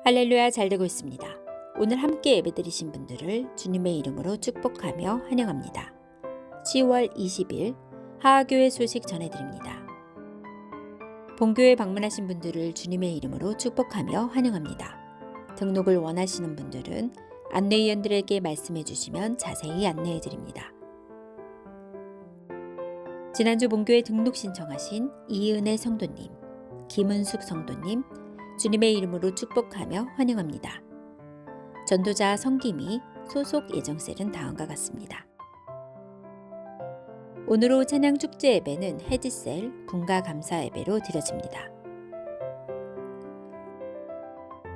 할렐루야, 잘 되고 있습니다. 오늘 함께 예배드리신 분들을 주님의 이름으로 축복하며 환영합니다. 10월 20일 하하교회 소식 전해드립니다. 본교회 방문하신 분들을 주님의 이름으로 축복하며 환영합니다. 등록을 원하시는 분들은 안내위원들에게 말씀해 주시면 자세히 안내해 드립니다. 지난주 본교회 등록 신청하신 이은혜 성도님, 김은숙 성도님, 주님의 이름으로 축복하며 환영합니다. 전도자 성김이 소속 예정셀은 다음과 같습니다. 오늘 오후 찬양 축제 예배는 해지셀 분가 감사 예배로 드려집니다.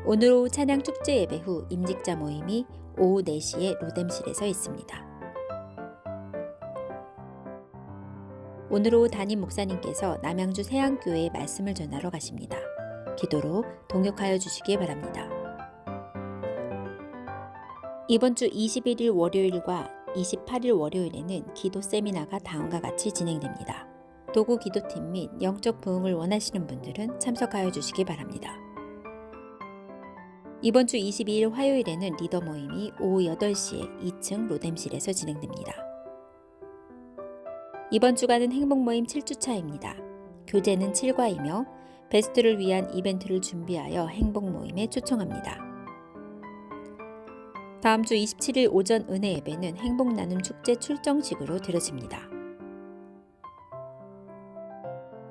오늘 오후 찬양 축제 예배 후 임직자 모임이 오후 4시에 로뎀실에서 있습니다. 오늘 오후 담임 목사님께서 남양주 세안교회에 말씀을 전하러 가십니다. 기도로 동역하여 주시기 바랍니다. 이번 주 21일 월요일과 28일 월요일에는 기도 세미나가 다음과 같이 진행됩니다. 도구 기도팀 및 영적 부흥을 원하시는 분들은 참석하여 주시기 바랍니다. 이번 주 22일 화요일에는 리더 모임이 오후 8시에 2층 로뎀실에서 진행됩니다. 이번 주간은 행복 모임 7주차입니다. 교재는 7과이며 베스트를 위한 이벤트를 준비하여 행복 모임에 초청합니다. 다음 주 27일 오전 은혜 예배는 행복 나눔 축제 출정식으로 드려집니다.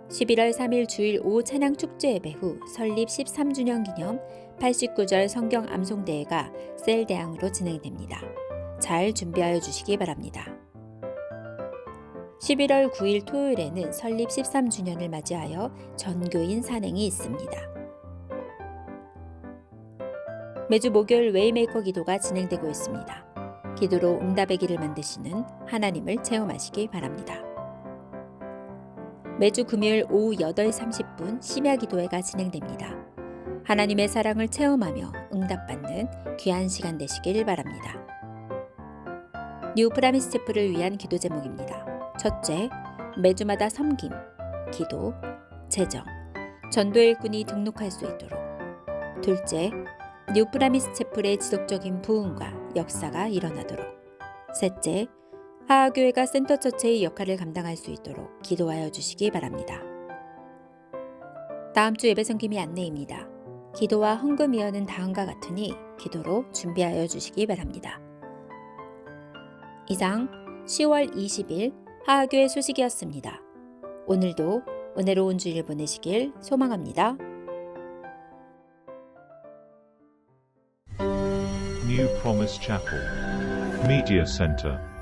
11월 3일 주일 오후 찬양 축제 예배 후 설립 13주년 기념 89절 성경 암송대회가 셀대항으로 진행됩니다. 잘 준비하여 주시기 바랍니다. 11월 9일 토요일에는 설립 13주년을 맞이하여 전교인 산행이 있습니다. 매주 목요일 웨이메이커 기도가 진행되고 있습니다. 기도로 응답의 길을 만드시는 하나님을 체험하시기 바랍니다. 매주 금요일 오후 8시 30분 심야 기도회가 진행됩니다. 하나님의 사랑을 체험하며 응답받는 귀한 시간 되시길 바랍니다. 뉴 프라미스 채플을 위한 기도 제목입니다. 첫째, 매주마다 섬김, 기도, 재정, 전도의 일꾼이 등록할 수 있도록. 둘째, 뉴 프라미스 채플의 지속적인 부흥과 역사가 일어나도록. 셋째, 하하교회가 센터처체의 역할을 감당할 수 있도록 기도하여 주시기 바랍니다. 다음 주 예배 섬김이 안내입니다. 기도와 헌금위원은 다음과 같으니 기도로 준비하여 주시기 바랍니다. 이상 10월 20일 하하교회 소식이었습니다. 오늘도 은혜로운 주일 보내시길 소망합니다. New Promise Chapel Media Center.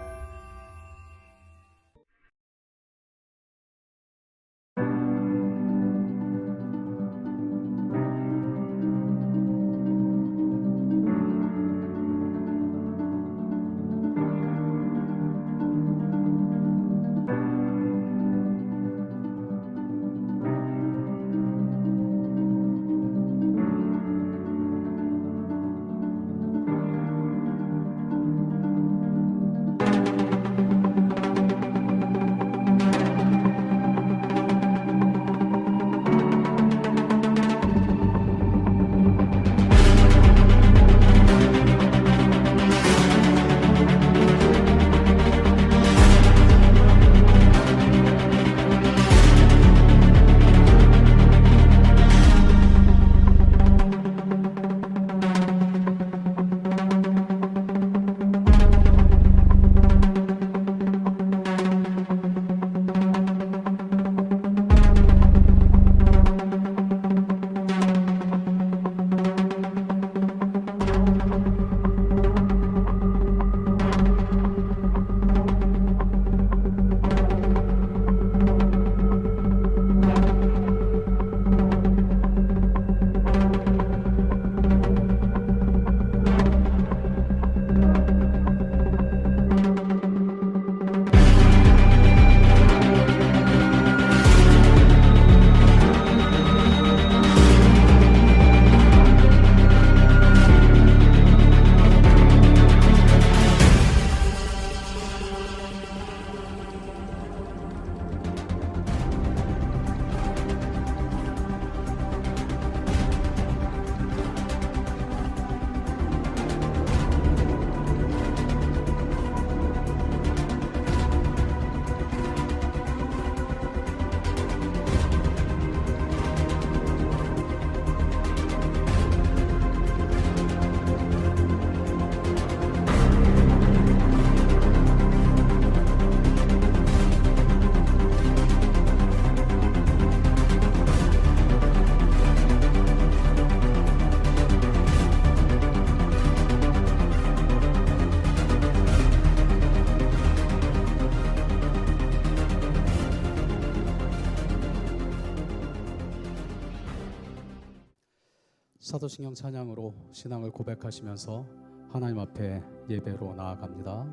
사도신경 찬양으로 신앙을 고백하시면서 하나님 앞에 예배로 나아갑니다.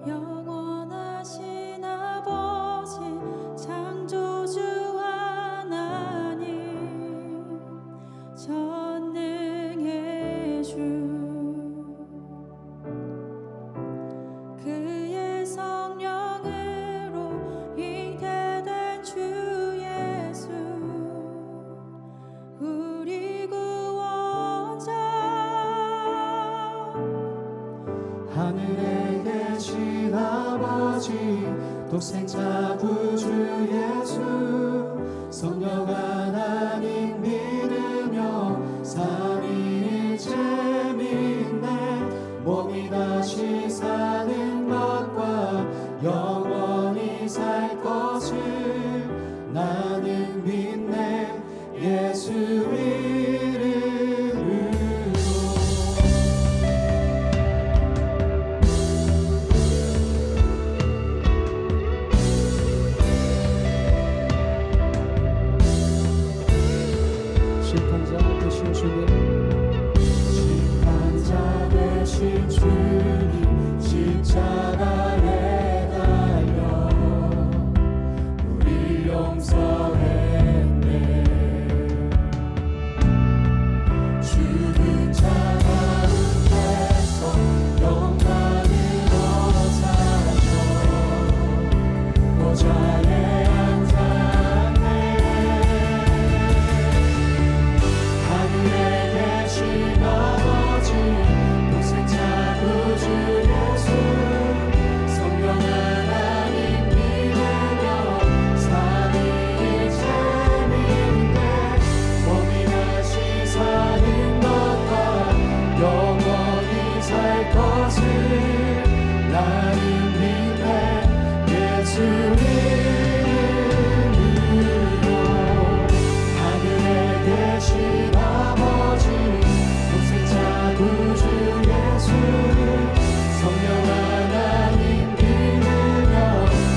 영원하신 아버지 창조주 하나님 전능의 주 그의 성령으로 잉태된 주 예수 우리 구원자 하늘에 계신 아버지 독생자 구주 예수 성령 하나님 믿으며 삼위일체 믿네 몸이 다시 사는 것과 영원히 살 것을 나는 믿네 예수 이름으로 심판자 되신 주님, 심판자 되신 주님 십자가에 달려 우리 용서했네 주는 가운데서 영광으로 사셔 보좌에 앉았네 하늘에 계신 아버지 독생자 구주 예수 성령 하나님 믿으며 삼위일체 믿네 몸이 다시 사는 것과 영원히 살 것을 나는 믿네 예수 이름으로 하늘에 계신 아버지 독생자 구주 예수 성령 하나님 믿으며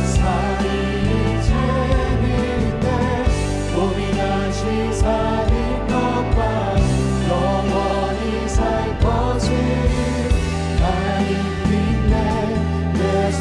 삼위일체 믿네 몸이 다시 사는 것과 영원히 살 것을 나는 믿네 예수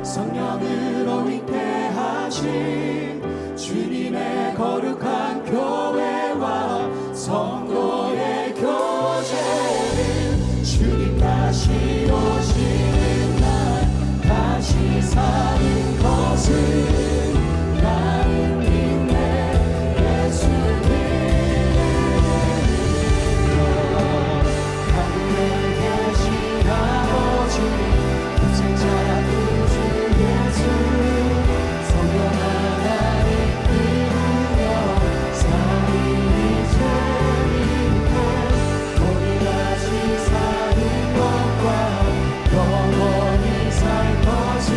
성령으로 잉태하신 주님의 거룩한 교회와 성도의 교제를 주님 다시 오시는 날 다시 사는 것을 나는 믿네 예수 이름으로 하늘에 계신 아버지 독생자 구주 예수 성령 하나님 믿으며 삼위일체 믿네 몸이 다시 사는 것과 영원히 살 것을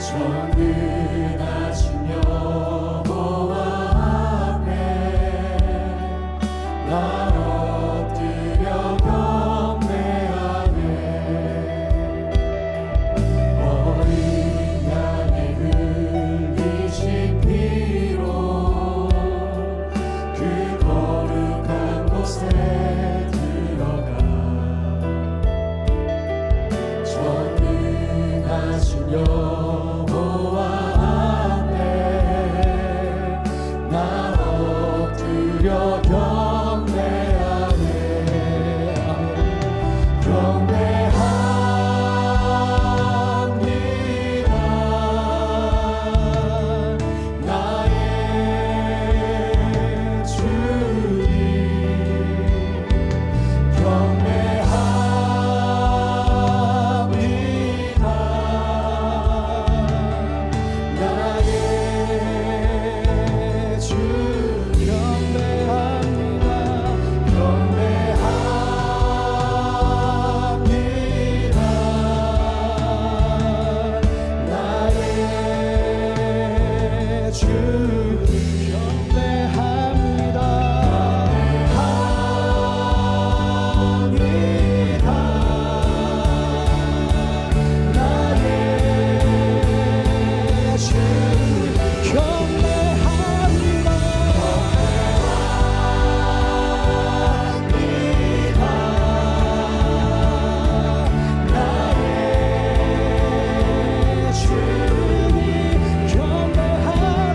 전능하신 여호와 앞에 나 엎드려 경배하네. 어린 양의 흘리신 피로 그 거룩한 곳에 들어가 전능하신 여호와 앞에 나 엎드려 경배하네. 경배합니다. 나의 주님 경배합니다. 나의 주 경배합니다. 경배합니다. 나의 주 경배합니다. 합니다. 나의 주 경배합니다. 나의 주님 경배합니다.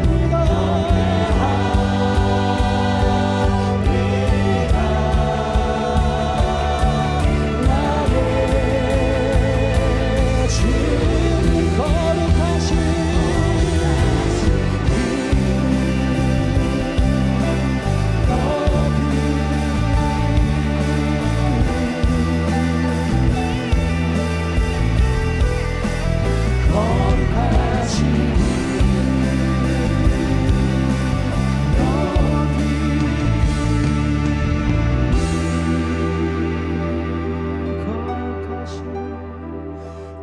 나의 주님 거룩하신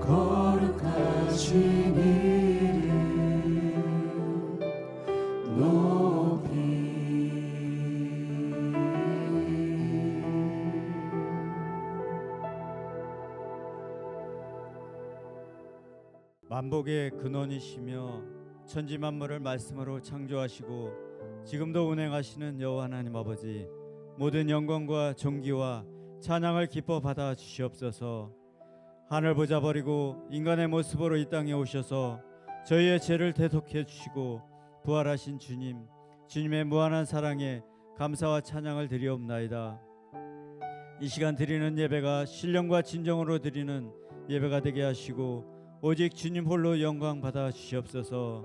거룩하신 이름 높이 만복의 근원이시며 천지 만물을 말씀으로 창조하시고 지금도 운행하시는 여호와 하나님 아버지, 모든 영광과 존귀와 찬양을 기뻐 받아 주시옵소서. 하늘 보자 버리고 인간의 모습으로 이 땅에 오셔서 저희의 죄를 대속해 주시고 부활하신 주님, 주님의 무한한 사랑에 감사와 찬양을 드리옵나이다. 이 시간 드리는 예배가 신령과 진정으로 드리는 예배가 되게 하시고 오직 주님 홀로 영광 받아 주시옵소서.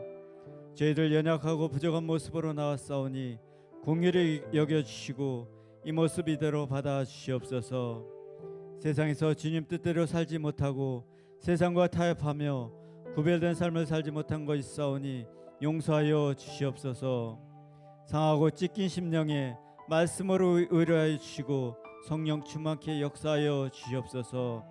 저희들 연약하고 부족한 모습으로 나왔사오니 긍휼히 여겨주시고 이 모습 이대로 받아 주시옵소서. 세상에서 주님 뜻대로 살지 못하고 세상과 타협하며 구별된 삶을 살지 못한 것 있사오니 용서하여 주시옵소서. 상하고 찢긴 심령에 말씀으로 의뢰하여 주시고 성령 충만케 역사하여 주시옵소서.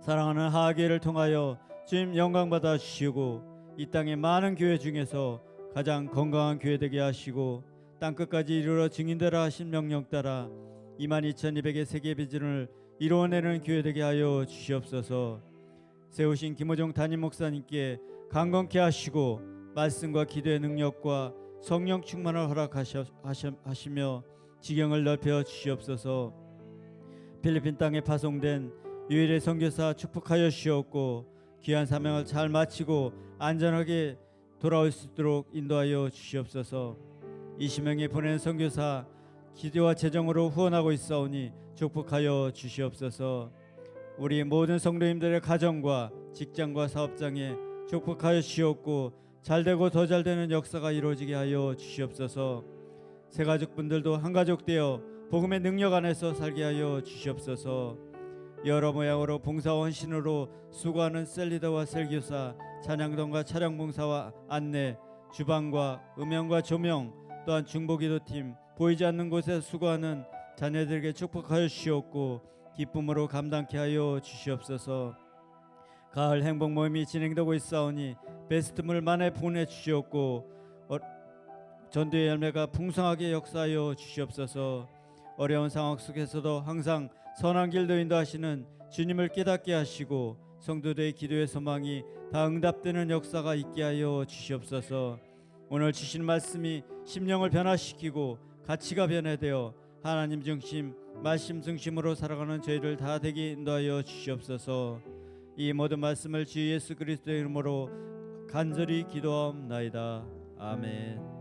사랑하는 하하계를 통하여 주님 영광 받아 주시고 이 땅의 많은 교회 중에서 가장 건강한 교회 되게 하시고 땅끝까지 이르러 증인되라 하신 명령 따라 22,200의 세계 비전을 이루어내는 교회 되게 하여 주시옵소서. 세우신 김호정 담임 목사님께 강건케 하시고 말씀과 기도의 능력과 성령 충만을 허락하시며 지경을 넓혀 주시옵소서. 필리핀 땅에 파송된 유일의 선교사 축복하여 주시옵고 귀한 사명을 잘 마치고 안전하게 돌아올 수 있도록 인도하여 주시옵소서. 20명의 보낸 선교사 기도와 재정으로 후원하고 있사오니 축복하여 주시옵소서. 우리 모든 성도님들의 가정과 직장과 사업장에 축복하여 주시옵고 잘되고 더 잘되는 역사가 이루어지게 하여 주시옵소서. 새 가족분들도 한 가족 되어 복음의 능력 안에서 살게 하여 주시옵소서. 여러 모양으로 봉사와 헌신으로 수고하는 셀리더와 셀교사, 찬양동과 차량봉사와 안내, 주방과 음향과 조명, 또한 중보기도팀, 보이지 않는 곳에 수고하는 자녀들에게 축복하여 주시옵고 기쁨으로 감당케 하여 주시옵소서. 가을 행복 모임이 진행되고 있사오니 베스트물 만에 보내 주시옵고 전도의 열매가 풍성하게 역사하여 주시옵소서. 어려운 상황 속에서도 항상 선한 길로 인도하시는 주님을 깨닫게 하시고 성도들의 기도의 소망이 다 응답되는 역사가 있게 하여 주시옵소서. 오늘 주신 말씀이 심령을 변화시키고 가치가 변화되어 하나님 중심 말씀 중심으로 살아가는 저희를 다 되게 인도하여 주시옵소서. 이 모든 말씀을 주 예수 그리스도의 이름으로 간절히 기도하옵나이다. 아멘.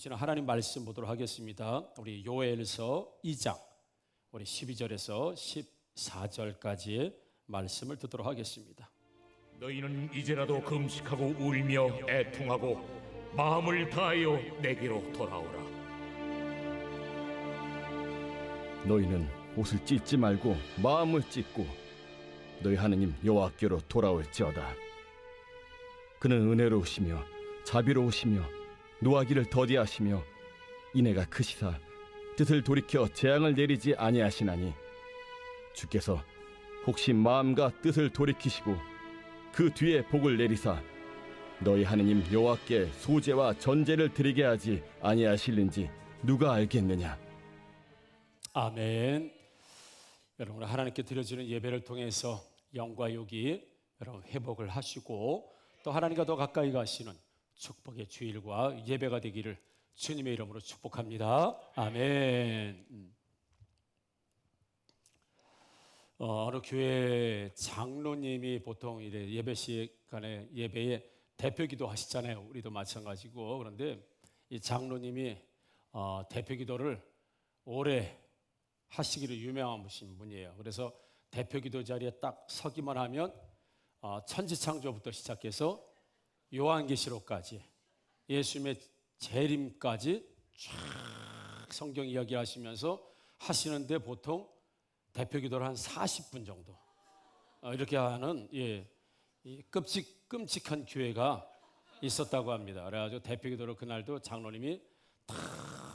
주시는 하나님 말씀 보도록 하겠습니다. 우리 요엘서 2장 우리 12절에서 14절까지의 말씀을 듣도록 하겠습니다. 너희는 이제라도 금식하고 울며 애통하고 마음을 다하여 내게로 돌아오라. 너희는 옷을 찢지 말고 마음을 찢고 너희 하느님 여호와께로 돌아올지어다. 그는 은혜로우시며 자비로우시며 노하기를 더디하시며 인애가 크시사 뜻을 돌이켜 재앙을 내리지 아니하시나니 주께서 혹시 마음과 뜻을 돌이키시고 그 뒤에 복을 내리사 너희 하느님 여호와께 소제와 전제를 드리게 하지 아니하실는지 누가 알겠느냐. 아멘. 여러분, 하나님께 드려지는 예배를 통해서 영과 육이 여러분 회복을 하시고 또 하나님과 더 가까이 가시는 축복의 주일과 예배가 되기를 주님의 이름으로 축복합니다. 아멘. 어느 교회 장로님이 보통 이래 예배 시간에 예배에 대표기도 하시잖아요. 우리도 마찬가지고. 그런데 이 장로님이 대표기도를 오래 하시기로 유명하신 분이에요. 그래서 대표기도 자리에 딱 서기만 하면 천지창조부터 시작해서 요한계시록까지 예수님의 재림까지 쫙 성경 이야기하시면서 하시는데 보통 대표기도를 한 40분 정도 이렇게 하는 이 끔찍한 교회가 있었다고 합니다. 그래가지고 대표기도를 그날도 장로님이 다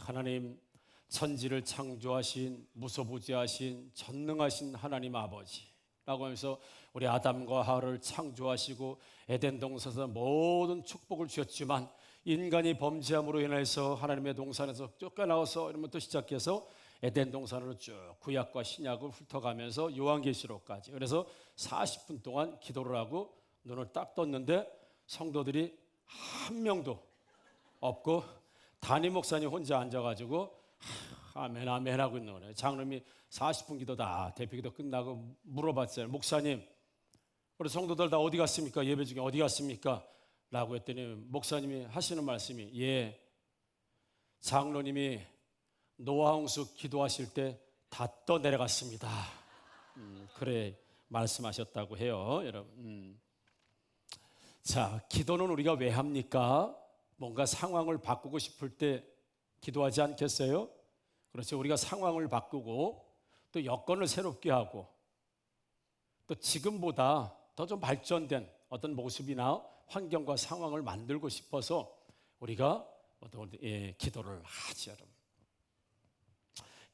하나님 천지를 창조하신 무소부지하신 전능하신 하나님 아버지라고 하면서 우리 아담과 하와를 창조하시고 에덴 동산에서 모든 축복을 주셨지만 인간이 범죄함으로 인해서 하나님의 동산에서 쫓겨나와서 이러면부터 시작해서 에덴 동산으로 쭉 구약과 신약을 훑어가면서 요한계시록까지 그래서 40분 동안 기도를 하고 눈을 딱 떴는데 성도들이 한 명도 없고 담임 목사님 혼자 앉아가지고 아멘 아멘 하고 있는 거예요. 장로님이 40분 기도다 대표기도 끝나고 물어봤어요. 목사님 우리 성도들 다 어디 갔습니까? 예배 중에 어디 갔습니까? 라고 했더니 목사님이 하시는 말씀이 장로님이 노아 홍수 기도하실 때 다 떠내려갔습니다. 그래 말씀하셨다고 해요. 여러분. 자, 기도는 우리가 왜 합니까? 뭔가 상황을 바꾸고 싶을 때 기도하지 않겠어요? 그렇죠. 우리가 상황을 바꾸고 또 여건을 새롭게 하고 또 지금보다 더 좀 발전된 어떤 모습이나 환경과 상황을 만들고 싶어서 우리가 기도를 하죠. 여러분.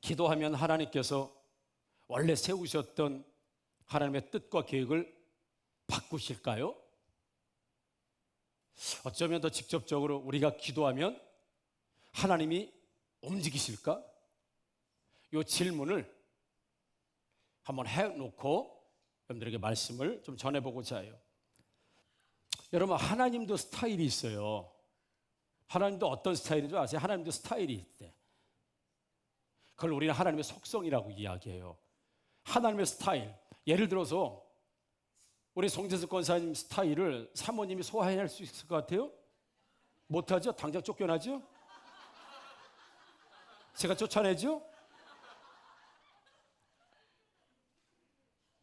기도하면 하나님께서 원래 세우셨던 하나님의 뜻과 계획을 바꾸실까요? 어쩌면 더 직접적으로 우리가 기도하면 하나님이 움직이실까? 이 질문을 한번 해놓고 여러분들에게 말씀을 좀 전해보고자 해요. 여러분, 하나님도 스타일이 있어요. 하나님도 어떤 스타일인 줄 아세요? 하나님도 스타일이 있대. 그걸 우리는 하나님의 속성이라고 이야기해요. 하나님의 스타일. 예를 들어서 우리 송재석 권사님 스타일을 사모님이 소화해낼 수 있을 것 같아요? 못하죠? 당장 쫓겨나죠? 제가 쫓아내죠?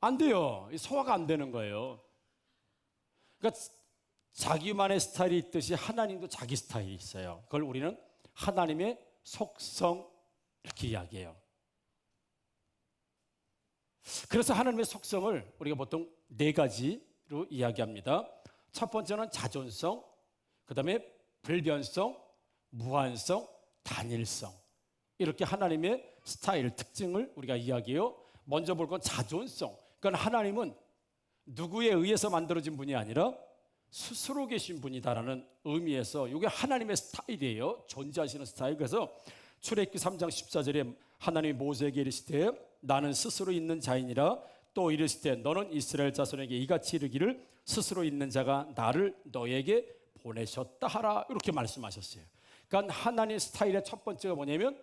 안 돼요. 소화가 안 되는 거예요. 그러니까 자기만의 스타일이 있듯이 하나님도 자기 스타일이 있어요. 그걸 우리는 하나님의 속성 이렇게 이야기해요. 그래서 하나님의 속성을 우리가 보통 4가지로 이야기합니다. 첫 번째는 자존성, 그 다음에 불변성, 무한성, 단일성. 이렇게 하나님의 스타일, 특징을 우리가 이야기해요. 먼저 볼 건 자존성. 그러니까 하나님은 누구에 의해서 만들어진 분이 아니라 스스로 계신 분이다라는 의미에서 이게 하나님의 스타일이에요. 존재하시는 스타일. 그래서 출애굽기 3장 14절에 하나님이 모세에게 이르시되 나는 스스로 있는 자이니라 또 이르시되 너는 이스라엘 자손에게 이같이 이르기를 스스로 있는 자가 나를 너에게 보내셨다 하라 이렇게 말씀하셨어요. 그러니까 하나님의 스타일의 첫 번째가 뭐냐면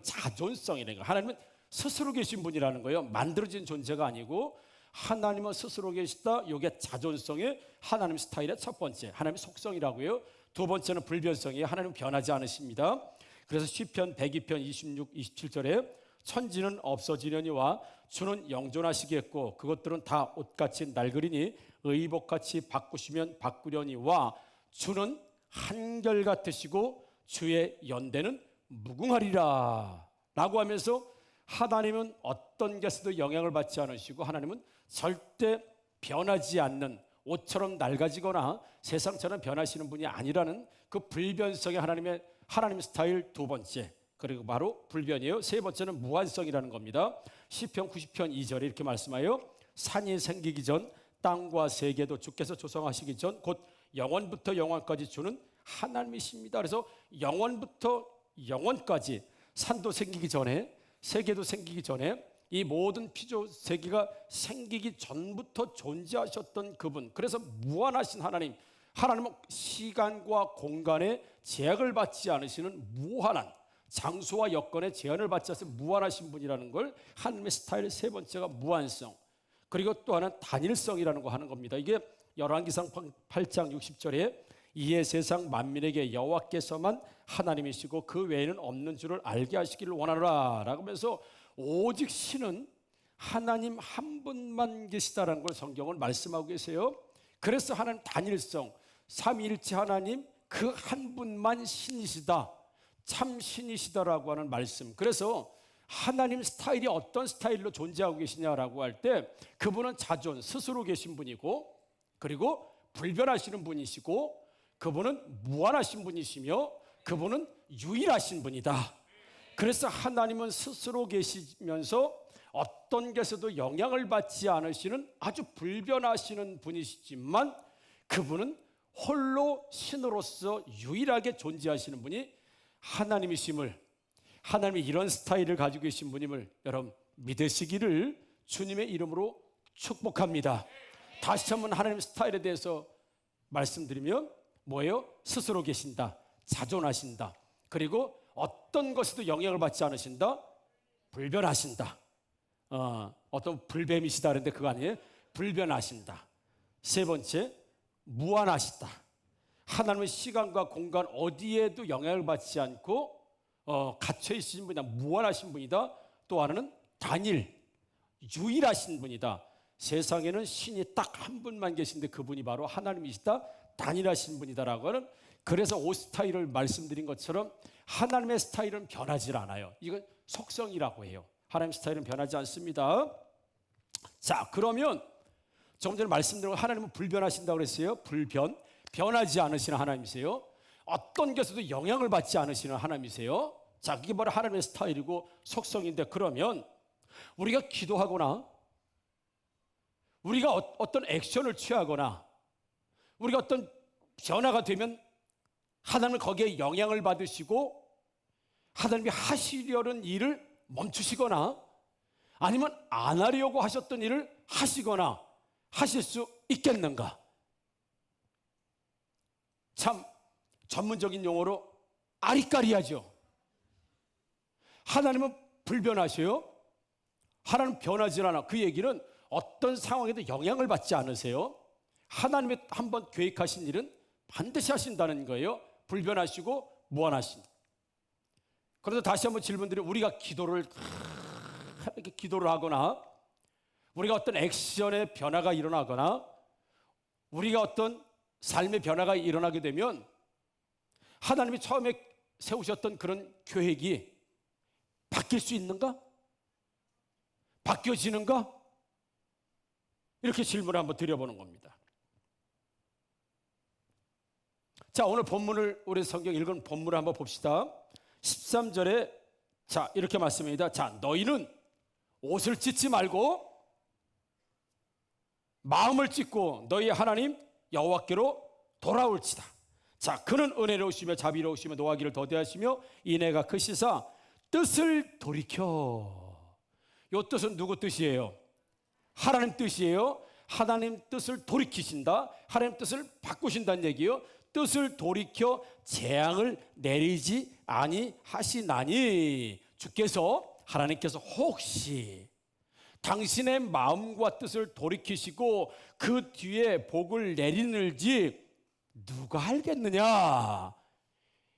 자존성이라는 거예요. 하나님은 스스로 계신 분이라는 거예요. 만들어진 존재가 아니고 하나님은 스스로 계시다. 이게 자존성의 하나님 스타일의 첫 번째 하나님의 속성이라고요. 두 번째는 불변성이에요. 하나님은 변하지 않으십니다. 그래서 시편 102편 26, 27절에 천지는 없어지려니와 주는 영존하시겠고 그것들은 다 옷같이 낡으리니 의복같이 바꾸시면 바꾸려니와 주는 한결같으시고 주의 연대는 무궁하리라 라고 하면서 하나님은 어떤 것에도 영향을 받지 않으시고 하나님은 절대 변하지 않는 옷처럼 낡아지거나 세상처럼 변하시는 분이 아니라는 그 불변성의 하나님 스타일 두 번째, 그리고 바로 불변이에요. 세 번째는 무한성이라는 겁니다. 시편 90편 2절에 이렇게 말씀하여 산이 생기기 전 땅과 세계도 주께서 조성하시기 전 곧 영원부터 영원까지 주는 하나님이십니다. 그래서 영원부터 영원까지 산도 생기기 전에 세계도 생기기 전에 이 모든 피조 세계가 생기기 전부터 존재하셨던 그분, 그래서 무한하신 하나님, 하나님은 시간과 공간에 제약을 받지 않으시는 무한한, 장소와 여건에 제한을 받지 않으시는 무한하신 분이라는 걸 하나님의 스타일 세 번째가 무한성, 그리고 또 하나는 단일성이라는 거 하는 겁니다. 이게 열왕기상 8장 60절에 이에 세상 만민에게 여호와께서만 하나님이시고 그 외에는 없는 줄을 알게 하시기를 원하노라 라고 하면서 오직 신은 하나님 한 분만 계시다라는 걸 성경은 말씀하고 계세요. 그래서 하나님 단일성, 삼위일체 하나님 그 한 분만 신이시다, 참 신이시다라고 하는 말씀. 그래서 하나님 스타일이 어떤 스타일로 존재하고 계시냐라고 할 때 그분은 자존, 스스로 계신 분이고, 그리고 불변하시는 분이시고, 그분은 무한하신 분이시며 그분은 유일하신 분이다. 그래서 하나님은 스스로 계시면서 어떤 것에도 영향을 받지 않으시는 아주 불변하시는 분이시지만 그분은 홀로 신으로서 유일하게 존재하시는 분이 하나님이심을, 하나님이 이런 스타일을 가지고 계신 분임을 여러분 믿으시기를 주님의 이름으로 축복합니다. 다시 한번 하나님 스타일에 대해서 말씀드리면 뭐예요? 스스로 계신다, 자존하신다, 그리고 어떤 것에도 영향을 받지 않으신다, 불변하신다. 어떤 불뱀이시다 그런데 그거 아니에요. 불변하신다. 세 번째, 무한하시다. 하나님은 시간과 공간 어디에도 영향을 받지 않고 갇혀 있으신 분이다, 무한하신 분이다. 또 하나는 단일, 유일하신 분이다. 세상에는 신이 딱 한 분만 계신데 그분이 바로 하나님이시다, 단일하신 분이다라고 하는, 그래서 옷 스타일을 말씀드린 것처럼 하나님의 스타일은 변하지 않아요. 이건 속성이라고 해요. 하나님 스타일은 변하지 않습니다. 자, 그러면 조금 전에 말씀드린 거 하나님은 불변하신다고 그랬어요. 불변, 변하지 않으시는 하나님이세요. 어떤 것에도 영향을 받지 않으시는 하나님이세요. 자, 그게 바로 하나님의 스타일이고 속성인데, 그러면 우리가 기도하거나 우리가 어떤 액션을 취하거나 우리가 어떤 변화가 되면 하나님은 거기에 영향을 받으시고 하나님이 하시려는 일을 멈추시거나 아니면 안 하려고 하셨던 일을 하시거나 하실 수 있겠는가? 참 전문적인 용어로 아리까리하죠. 하나님은 불변하셔요. 하나님은 변하지 않아. 그 얘기는 어떤 상황에도 영향을 받지 않으세요. 하나님이 한번 계획하신 일은 반드시 하신다는 거예요. 불변하시고 무한하신. 그래서 다시 한번 질문드려, 우리가 기도를 하거나 우리가 어떤 액션의 변화가 일어나거나 우리가 어떤 삶의 변화가 일어나게 되면 하나님이 처음에 세우셨던 그런 계획이 바뀔 수 있는가? 바뀌어지는가? 이렇게 질문을 한번 드려보는 겁니다. 자, 오늘 본문을, 우리 성경 읽은 본문을 한번 봅시다. 13절에 자, 이렇게 말씀합니다. 자, 너희는 옷을 찢지 말고 마음을 찢고 너희 하나님 여호와께로 돌아올지다. 자, 그는 은혜로우시며 자비로우시며 노하기를 더디하시며 인애가 크시사 뜻을 돌이켜. 이 뜻은 누구 뜻이에요? 하나님 뜻이에요. 하나님 뜻을 돌이키신다, 하나님 뜻을 바꾸신다는 얘기예요. 뜻을 돌이켜 재앙을 내리지 아니하시나니, 주께서, 하나님께서 혹시 당신의 마음과 뜻을 돌이키시고 그 뒤에 복을 내리는지 누가 알겠느냐?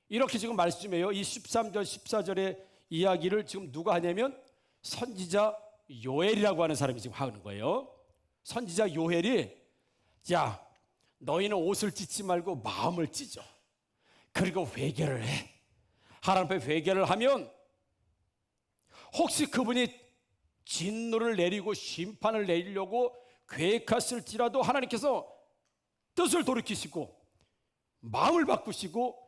이렇게 지금 말씀해요. 이 13절 14절의 이야기를 지금 누가 하냐면 선지자 요엘이라고 하는 사람이 지금 하는 거예요. 선지자 요엘이 야, 너희는 옷을 찢지 말고 마음을 찢어. 그리고 회개를 해. 하나님 앞에 회개를 하면 혹시 그분이 진노를 내리고 심판을 내리려고 계획했을지라도 하나님께서 뜻을 돌이키시고 마음을 바꾸시고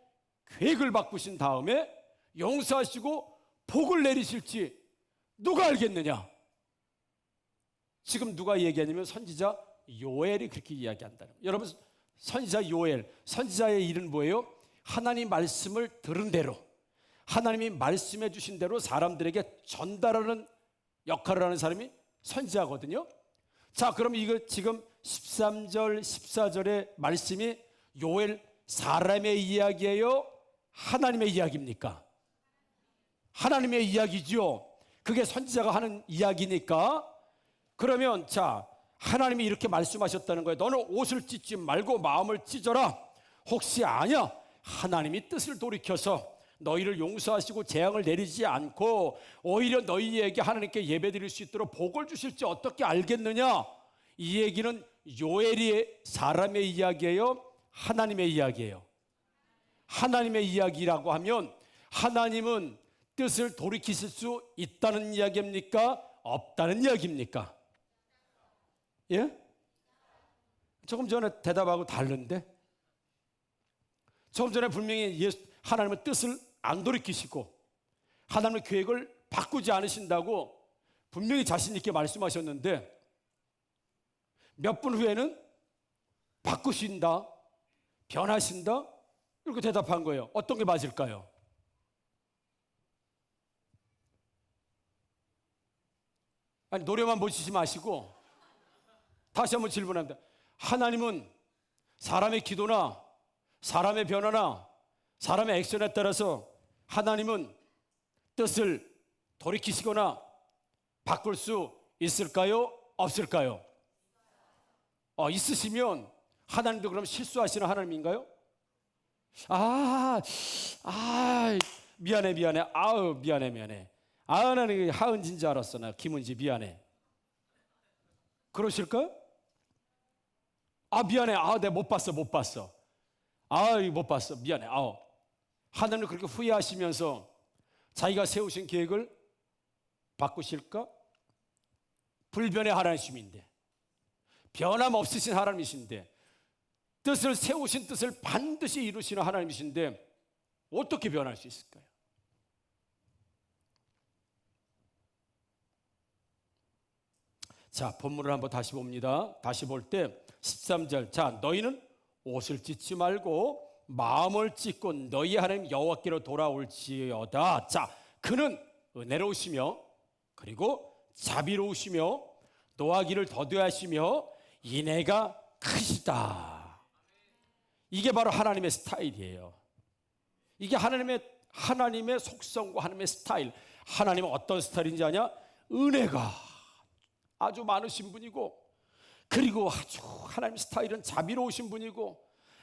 계획을 바꾸신 다음에 용서하시고 복을 내리실지 누가 알겠느냐? 지금 누가 얘기하냐면 선지자 요엘이 그렇게 이야기한다는 거예요. 여러분, 선지자 요엘, 선지자의 일은 뭐예요? 하나님 말씀을 들은 대로, 하나님이 말씀해 주신 대로 사람들에게 전달하는 역할을 하는 사람이 선지자거든요. 자, 그럼 이거 지금 13절, 14절의 말씀이 요엘 사람의 이야기예요? 하나님의 이야기입니까? 하나님의 이야기죠. 그게 선지자가 하는 이야기니까. 그러면 자, 하나님이 이렇게 말씀하셨다는 거예요. 너는 옷을 찢지 말고 마음을 찢어라. 혹시 아냐? 하나님이 뜻을 돌이켜서 너희를 용서하시고 재앙을 내리지 않고 오히려 너희에게 하나님께 예배드릴 수 있도록 복을 주실지 어떻게 알겠느냐? 이 얘기는 요엘이 사람의 이야기예요? 하나님의 이야기예요? 하나님의 이야기라고 하면 하나님은 뜻을 돌이키실 수 있다는 이야기입니까? 없다는 이야기입니까? 예? 조금 전에 대답하고 다른데? 조금 전에 분명히 하나님의 뜻을 안 돌이키시고 하나님의 계획을 바꾸지 않으신다고 분명히 자신 있게 말씀하셨는데 몇 분 후에는 바꾸신다, 변하신다 이렇게 대답한 거예요. 어떤 게 맞을까요? 아니, 노래만 보시지 마시고 다시 한번 질문합니다. 하나님은 사람의 기도나 사람의 변화나 사람의 액션에 따라서 하나님은 뜻을 돌이키시거나 바꿀 수 있을까요? 없을까요? 있으시면 하나님도 그럼 실수하시는 하나님인가요? 미안해. 미안해. 나는 하은진 줄 알았어. 나 김은지 미안해. 그러실까요? 미안해. 내가 못 봤어. 못 봤어. 미안해. 하나님을 그렇게 후회하시면서 자기가 세우신 계획을 바꾸실까? 불변의 하나님이신데, 변함없으신 하나님이신데, 뜻을 세우신 뜻을 반드시 이루시는 하나님이신데 어떻게 변할 수 있을까요? 자, 본문을 한번 다시 봅니다. 다시 볼 때 13절. 자, 너희는 옷을 찢지 말고 마음을 찢고 너희 하나님 여호와께로 돌아올지어다. 자, 그는 은혜로우시며 그리고 자비로우시며 노하기를 더디하시며 인애가 크시다. 이게 바로 하나님의 스타일이에요. 이게 하나님의 속성과 하나님의 스타일. 하나님은 어떤 스타일인지 아냐? 은혜가 아주 많으신 분이고, 그리고 아주 하나님 스타일은 자비로우신 분이고,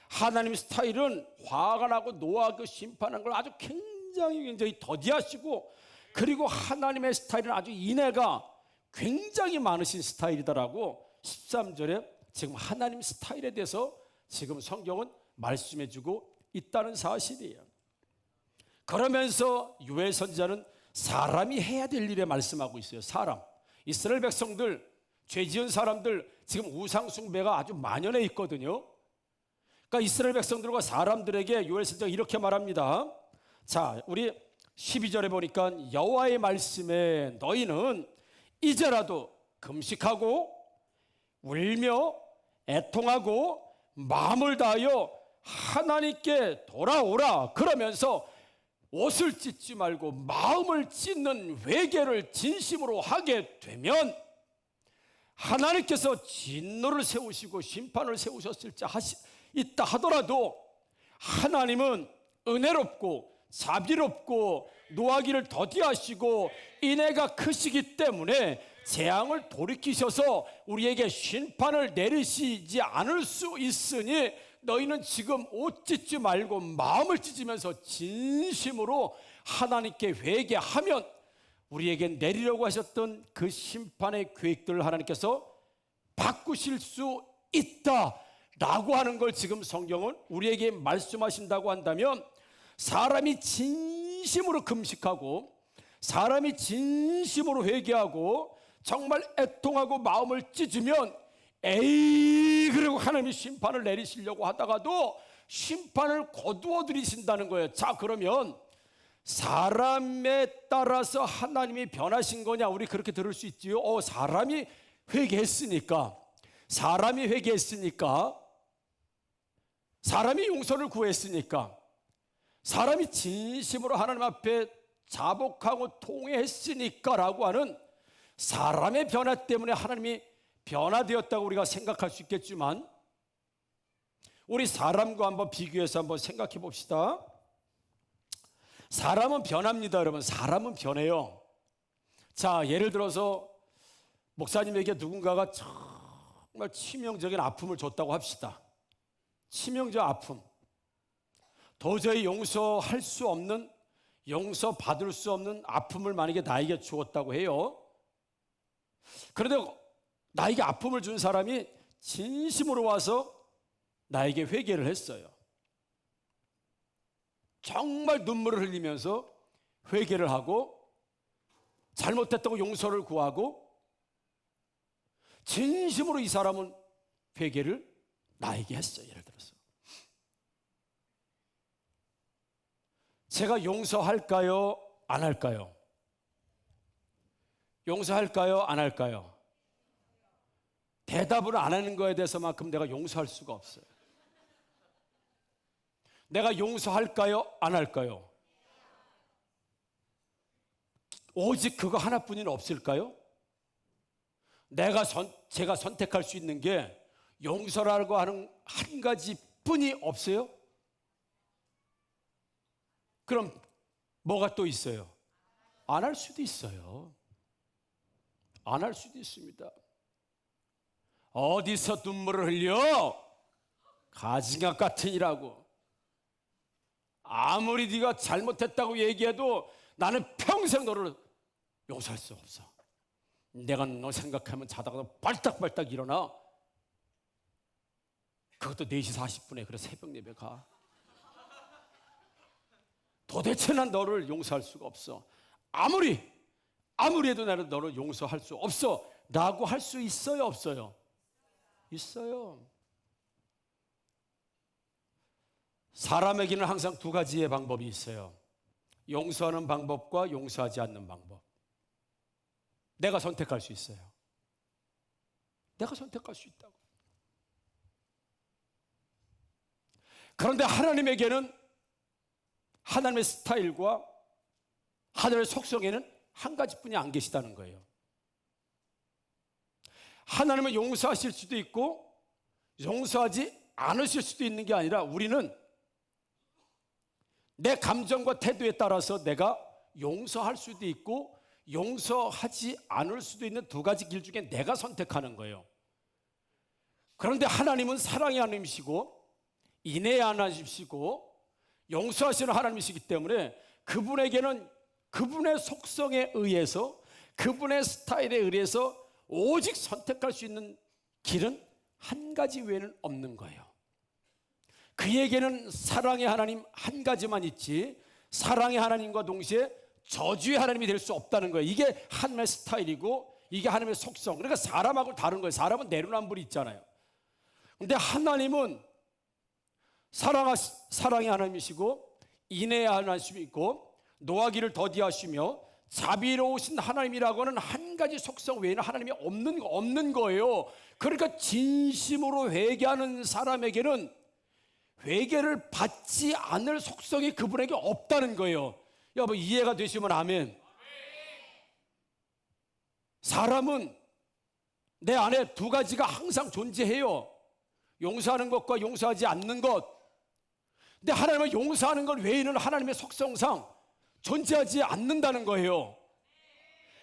하나님 스타일은 화가 나고 노하고 심판하는 걸 아주 굉장히 더디하시고, 그리고 하나님의 스타일은 아주 인애가 굉장히 많으신 스타일이다라고 13절에 지금 하나님 스타일에 대해서 지금 성경은 말씀해주고 있다는 사실이에요. 그러면서 요엘 선지자는 사람이 해야 될 일에 말씀하고 있어요. 사람, 이스라엘 백성들, 죄 지은 사람들 지금 우상 숭배가 아주 만연해 있거든요. 그러니까 이스라엘 백성들과 사람들에게 요엘 선지자가 이렇게 말합니다. 자, 우리 12절에 보니까 여호와의 말씀에 너희는 이제라도 금식하고 울며 애통하고 마음을 다하여 하나님께 돌아오라. 그러면서 옷을 찢지 말고 마음을 찢는 회개를 진심으로 하게 되면 하나님께서 진노를 세우시고 심판을 세우셨을지 있다 하더라도 하나님은 은혜롭고 자비롭고 노하기를 더디하시고 인애가 크시기 때문에 재앙을 돌이키셔서 우리에게 심판을 내리시지 않을 수 있으니 너희는 지금 옷 찢지 말고 마음을 찢으면서 진심으로 하나님께 회개하면 우리에게 내리려고 하셨던 그 심판의 계획들을 하나님께서 바꾸실 수 있다라고 하는 걸 지금 성경은 우리에게 말씀하신다고 한다면, 사람이 진심으로 금식하고 사람이 진심으로 회개하고 정말 애통하고 마음을 찢으면 에이 그리고 하나님이 심판을 내리시려고 하다가도 심판을 거두어 들이신다는 거예요. 자, 그러면 사람에 따라서 하나님이 변하신 거냐? 우리 그렇게 들을 수 있지요. 사람이 회개했으니까, 사람이 용서를 구했으니까, 사람이 진심으로 하나님 앞에 자복하고 통회했으니까 라고 하는 사람의 변화 때문에 하나님이 변화되었다고 우리가 생각할 수 있겠지만, 우리 사람과 한번 비교해서 한번 생각해 봅시다. 사람은 변합니다, 여러분. 사람은 변해요. 자, 예를 들어서 목사님에게 누군가가 정말 치명적인 아픔을 줬다고 합시다. 치명적 아픔, 도저히 용서할 수 없는, 용서받을 수 없는 아픔을 만약에 나에게 주었다고 해요. 그런데 나에게 아픔을 준 사람이 진심으로 와서 나에게 회개를 했어요. 정말 눈물을 흘리면서 회개를 하고 잘못했다고 용서를 구하고 진심으로 이 사람은 회개를 나에게 했어요. 예를 들어서 제가 용서할까요? 안 할까요? 용서할까요? 안 할까요? 대답을 안 하는 거에 대해서만큼 내가 용서할 수가 없어요. 내가 용서할까요? 안 할까요? 오직 그거 하나뿐인 없을까요? 제가 선택할 수 있는 게 용서라고 하는 한 가지뿐이 없어요? 그럼 뭐가 또 있어요? 안 할 수도 있어요. 안 할 수도 있습니다. 어디서 눈물을 흘려? 가증악 같으니라고. 아무리 네가 잘못했다고 얘기해도 나는 평생 너를 용서할 수 없어. 내가 너 생각하면 자다가 발딱발딱 일어나. 그것도 4시 40분에 그래 새벽 예배 가. 도대체 난 너를 용서할 수가 없어. 아무리 해도 나는 너를 용서할 수 없어 라고 할 수 있어요, 없어요? 있어요. 사람에게는 항상 두 가지의 방법이 있어요. 용서하는 방법과 용서하지 않는 방법. 내가 선택할 수 있어요. 내가 선택할 수 있다고. 그런데 하나님에게는 하나님의 스타일과 하나님의 속성에는 한 가지뿐이 안 계시다는 거예요. 하나님은 용서하실 수도 있고 용서하지 않으실 수도 있는 게 아니라 우리는 내 감정과 태도에 따라서 내가 용서할 수도 있고 용서하지 않을 수도 있는 두 가지 길 중에 내가 선택하는 거예요. 그런데 하나님은 사랑의 하나님이시고 인애의 하나님이시고 용서하시는 하나님이시기 때문에 그분에게는 그분의 속성에 의해서 그분의 스타일에 의해서 오직 선택할 수 있는 길은 한 가지 외에는 없는 거예요. 그에게는 사랑의 하나님 한 가지만 있지 사랑의 하나님과 동시에 저주의 하나님이 될 수 없다는 거예요. 이게 하나님의 스타일이고 이게 하나님의 속성. 그러니까 사람하고 다른 거예요. 사람은 내로남불이 있잖아요. 근데 하나님은 사랑의 하나님이시고 인애의 하나님이시고 노하기를 더디하시며 자비로우신 하나님이라고 하는 한 가지 속성 외에는 하나님이 없는 거예요. 그러니까 진심으로 회개하는 사람에게는 회개를 받지 않을 속성이 그분에게 없다는 거예요. 여러분 이해가 되시면 아멘. 사람은 내 안에 두 가지가 항상 존재해요. 용서하는 것과 용서하지 않는 것. 근데 하나님은 용서하는 것 외에는 하나님의 속성상 존재하지 않는다는 거예요.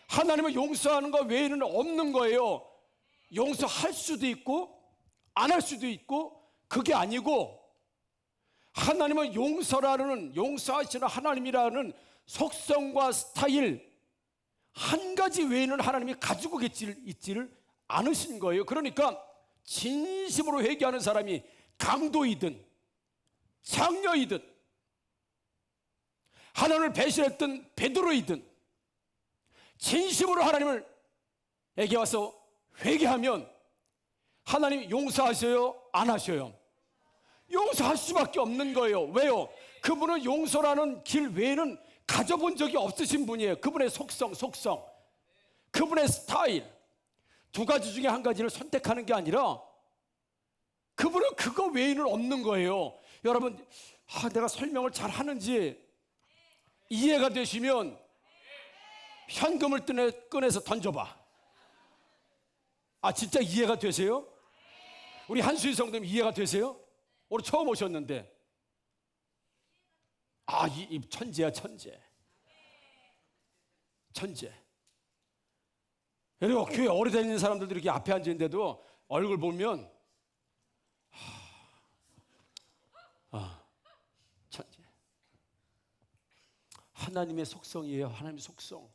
하나님은 용서하는 것 외에는 없는 거예요. 용서할 수도 있고 안 할 수도 있고 그게 아니고 하나님은 용서하시는 하나님이라는 속성과 스타일 한 가지 외에는 하나님이 가지고 있지를 않으신 거예요. 그러니까 진심으로 회개하는 사람이 강도이든 장녀이든 하나님을 배신했던 베드로이든 진심으로 하나님에게 와서 회개하면 하나님 용서하셔요? 안 하셔요? 용서할 수밖에 없는 거예요. 왜요? 그분은 용서라는 길 외에는 가져본 적이 없으신 분이에요. 그분의 속성, 그분의 스타일, 두 가지 중에 한 가지를 선택하는 게 아니라 그분은 그거 외에는 없는 거예요. 여러분, 내가 설명을 잘 하는지 이해가 되시면 현금을 꺼내서 던져봐. 진짜 이해가 되세요? 우리 한수희 성도님 이해가 되세요? 오늘 처음 오셨는데 이 천재야, 천재. 그리고 교회 오래 다니는 사람들도 이렇게 앞에 앉았는데도 얼굴 보면 천재. 하나님의 속성이에요. 하나님의 속성.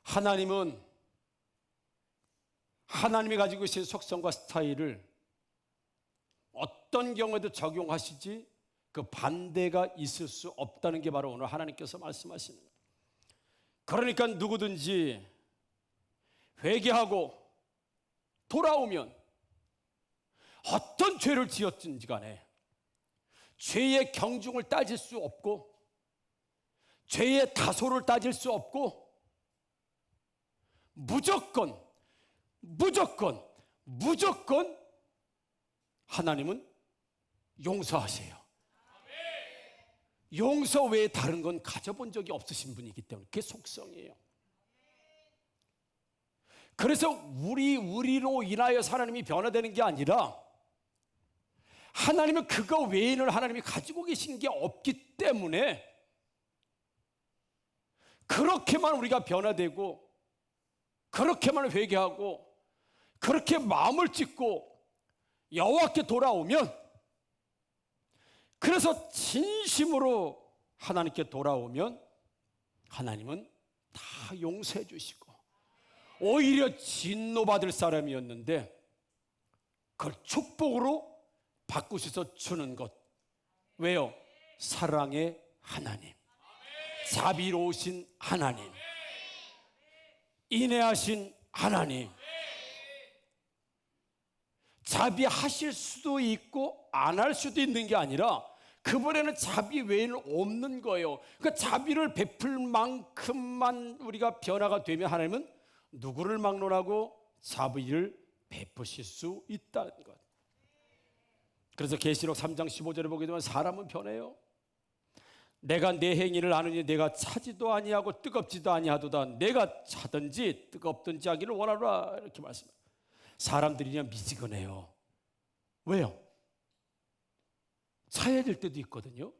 하나님은 하나님이 가지고 계신 속성과 스타일을 어떤 경우에도 적용하시지 그 반대가 있을 수 없다는 게 바로 오늘 하나님께서 말씀하시는 거예요. 그러니까 누구든지 회개하고 돌아오면 어떤 죄를 지었든지 간에 죄의 경중을 따질 수 없고 죄의 다소를 따질 수 없고 무조건 하나님은 용서하세요. 용서 외에 다른 건 가져본 적이 없으신 분이기 때문에 그게 속성이에요. 그래서 우리로 인하여 하나님이 변화되는 게 아니라 하나님은 그거 외에는 하나님이 가지고 계신 게 없기 때문에 그렇게만 우리가 변화되고 그렇게만 회개하고 그렇게 마음을 찢고 여호와께 돌아오면, 그래서 진심으로 하나님께 돌아오면 하나님은 다 용서해 주시고 오히려 진노받을 사람이었는데 그걸 축복으로 바꾸셔서 주는 것. 왜요? 사랑의 하나님, 자비로우신 하나님, 인애하신 하나님. 자비하실 수도 있고 안 할 수도 있는 게 아니라 그분에는 자비 외에는 없는 거예요. 그러니까 자비를 베풀 만큼만 우리가 변화가 되면 하나님은 누구를 막론하고 자비를 베푸실 수 있다는 것. 그래서 계시록 3장 15절에 보게 되면 사람은 변해요. 내가 내 행위를 아느니 내가 차지도 아니하고 뜨겁지도 아니하도다. 내가 차든지 뜨겁든지 하기를 원하노라. 이렇게 말씀합니다. 사람들이 그냥 미지근해요. 왜요? 차야 될 때도 있거든요.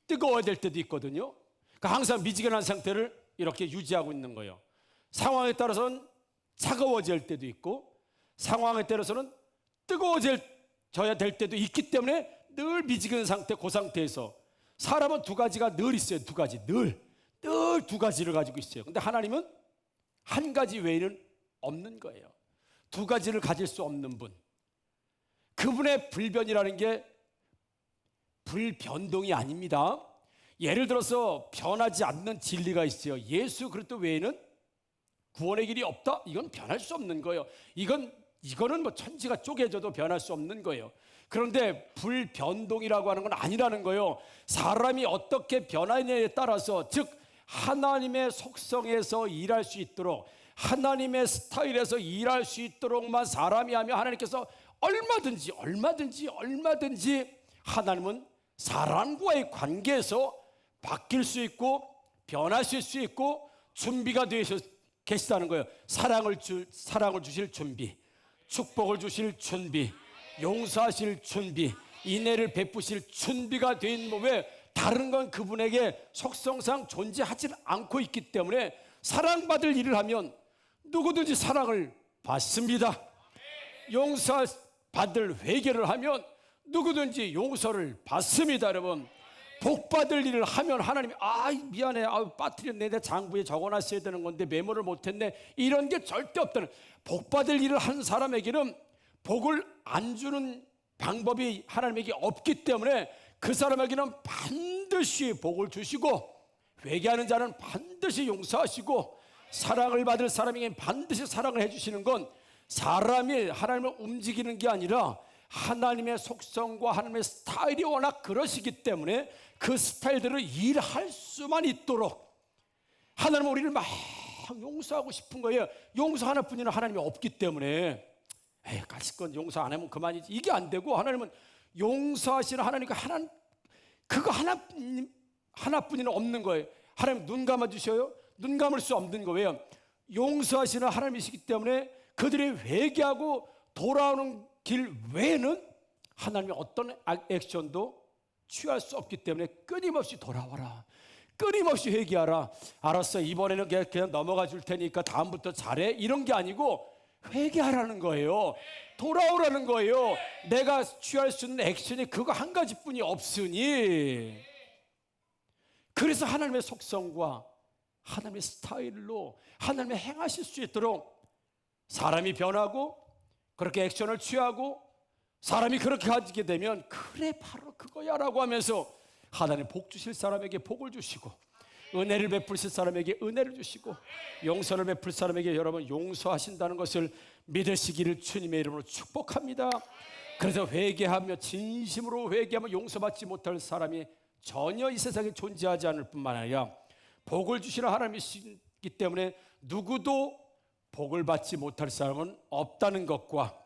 뜨거워야 될 때도 있거든요. 그러니까 항상 미지근한 상태를 이렇게 유지하고 있는 거예요. 상황에 따라서는 차가워질 때도 있고 상황에 따라서는 뜨거워져야 될 때도 있기 때문에 늘 미지근한 상태, 그 상태에서 사람은 두 가지가 늘 있어요. 두 가지, 늘 두 가지를 가지고 있어요. 근데 하나님은 한 가지 외에는 없는 거예요. 두 가지를 가질 수 없는 분. 그분의 불변이라는 게 불변동이 아닙니다. 예를 들어서 변하지 않는 진리가 있어요. 예수 그리스도 외에는 구원의 길이 없다? 이건 변할 수 없는 거예요. 이거는 뭐 천지가 쪼개져도 변할 수 없는 거예요. 그런데 불변동이라고 하는 건 아니라는 거예요. 사람이 어떻게 변하느냐에 따라서, 즉 하나님의 속성에서 일할 수 있도록, 하나님의 스타일에서 일할 수 있도록만 사람이 하면 하나님께서 얼마든지 하나님은 사람과의 관계에서 바뀔 수 있고 변하실 수 있고 준비가 되어 계시다는 거예요. 사랑을 주실 준비, 축복을 주실 준비, 용서하실 준비, 인애를 베푸실 준비가 돼 있는 거. 왜? 다른 건 그분에게 속성상 존재하지 않고 있기 때문에 사랑받을 일을 하면 누구든지 사랑을 받습니다. 용서받을 회개를 하면 누구든지 용서를 받습니다. 여러분, 복받을 일을 하면 하나님이 미안해, 빠뜨렸네, 내 장부에 적어놨어야 되는 건데 메모를 못했네, 이런 게 절대 없다는, 복받을 일을 한 사람에게는 복을 안 주는 방법이 하나님에게 없기 때문에 그 사람에게는 반드시 복을 주시고, 회개하는 자는 반드시 용서하시고, 사랑을 받을 사람에게 반드시 사랑을 해주시는 건 사람이 하나님을 움직이는 게 아니라 하나님의 속성과 하나님의 스타일이 워낙 그러시기 때문에 그 스타일대로 일할 수만 있도록 하나님은 우리를 막 용서하고 싶은 거예요. 용서 하나뿐이나 하나님이 없기 때문에 가시건 용서 안 하면 그만이지, 이게 안 되고, 하나님은 용서하시는 하나님과 그거 하나뿐이나 없는 거예요. 하나님 눈 감아 주셔요? 눈 감을 수 없는 거예요. 용서하시는 하나님이시기 때문에 그들이 회개하고 돌아오는 길 외에는 하나님의 어떤 액션도 취할 수 없기 때문에 끊임없이 돌아와라, 끊임없이 회개하라. 알았어, 이번에는 그냥 넘어가 줄 테니까 다음부터 잘해, 이런 게 아니고 회개하라는 거예요. 돌아오라는 거예요. 내가 취할 수 있는 액션이 그거 한 가지뿐이 없으니, 그래서 하나님의 속성과 하나님의 스타일로 하나님의 행하실 수 있도록 사람이 변하고 그렇게 액션을 취하고 사람이 그렇게 가지게 되면, 그래 바로 그거야 라고 하면서 하나님 복 주실 사람에게 복을 주시고, 은혜를 베푸실 사람에게 은혜를 주시고, 용서를 베풀 사람에게 여러분 용서하신다는 것을 믿으시기를 주님의 이름으로 축복합니다. 그래서 회개하며, 진심으로 회개하며 용서받지 못할 사람이 전혀 이 세상에 존재하지 않을 뿐만 아니라 복을 주시는 하나님이시기 때문에 누구도 복을 받지 못할 사람은 없다는 것과,